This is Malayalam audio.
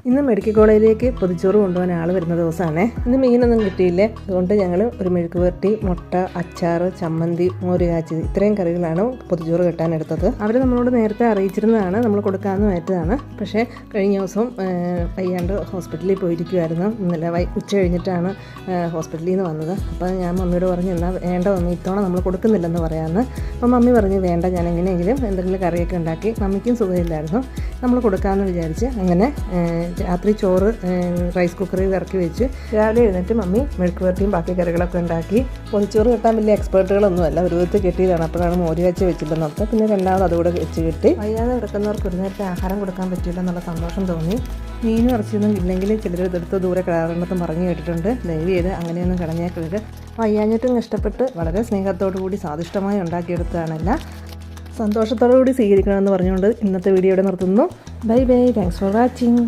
ഇന്ന് മെഡിക്കൽ കോളേജിലേക്ക് പൊതിച്ചോറ് കൊണ്ടുപോകാൻ ആൾ വരുന്ന ദിവസമാണ്. ഇന്ന് മീനൊന്നും കിട്ടിയില്ലേ, അതുകൊണ്ട് ഞങ്ങൾ ഒരു മെഴുക്ക് പുരട്ടി, മുട്ട, അച്ചാർ, ചമ്മന്തി, മോര് കാച്ചി, ഇത്രയും കറികളാണ് പൊതിച്ചോറ് കെട്ടാനെടുത്തത്. അവർ നമ്മളോട് നേരത്തെ അറിയിച്ചിരുന്നതാണ്, നമ്മൾ കൊടുക്കാമെന്ന് ഏറ്റതാണ്. പക്ഷേ കഴിഞ്ഞ ദിവസം വയ്യാണ്ട് ഹോസ്പിറ്റലിൽ പോയിരിക്കുമായിരുന്നു. ഇന്നലെ ഉച്ച കഴിഞ്ഞിട്ടാണ് ഹോസ്പിറ്റലിൽ നിന്ന് വന്നത്. അപ്പോൾ ഞാൻ മമ്മിയോട് പറഞ്ഞു, എന്നാൽ വേണ്ട മമ്മി, ഇത്തവണ നമ്മൾ കൊടുക്കുന്നില്ലെന്ന് പറയാമെന്ന്. അപ്പോൾ മമ്മി പറഞ്ഞു വേണ്ട, ഞാൻ എങ്ങനെയെങ്കിലും എന്തെങ്കിലും കറിയൊക്കെ ഉണ്ടാക്കി, മമ്മിക്കും സുഖമില്ലായിരുന്നു, നമ്മൾ കൊടുക്കാമെന്ന് വിചാരിച്ച് അങ്ങനെ രാത്രി ചോറ് റൈസ് കുക്കറിൽ ഇറക്കി വെച്ച് രാവിലെ എഴുന്നേറ്റ് മമ്മി മെഴുക്ക് പുരട്ടിയും ബാക്കി കറികളൊക്കെ ഉണ്ടാക്കി. പൊതിച്ചോറ് കെട്ടാൻ വലിയ എക്സ്പേർട്ടുകളൊന്നുമല്ല, ഒരു വിധത്തിൽ കെട്ടിയതാണ്. അപ്പോഴാണ് മോര് കാച്ചി വെച്ചില്ലെന്ന് ഓർത്ത് പിന്നെ രണ്ടാമത് അതുകൂടെ വെച്ച് കിട്ടി. വയ്യാതെ കിടക്കുന്നവർക്ക് ഒരു നേരത്തെ ആഹാരം കൊടുക്കാൻ പറ്റില്ല എന്നുള്ള സന്തോഷം തോന്നി. മീനും ഇറച്ചിയൊന്നും ഇല്ലെങ്കിൽ ചിലർ ഇതെടുത്ത് ദൂരെ കിടാറുണ്ടെന്ന് പറഞ്ഞു കേട്ടിട്ടുണ്ട്. ദയവ് ചെയ്ത് അങ്ങനെയൊന്നും കളഞ്ഞേക്കരുത്. വയ്യാഞ്ഞിട്ടും കഷ്ടപ്പെട്ട് വളരെ സ്നേഹത്തോടു കൂടി സ്വാദിഷ്ടമായി ഉണ്ടാക്കിയെടുത്തതാണല്ല, സന്തോഷത്തോടു കൂടി സ്വീകരിക്കണമെന്ന് പറഞ്ഞുകൊണ്ട് ഇന്നത്തെ വീഡിയോ ഇവിടെ നിർത്തുന്നു. Bye bye, thanks for watching.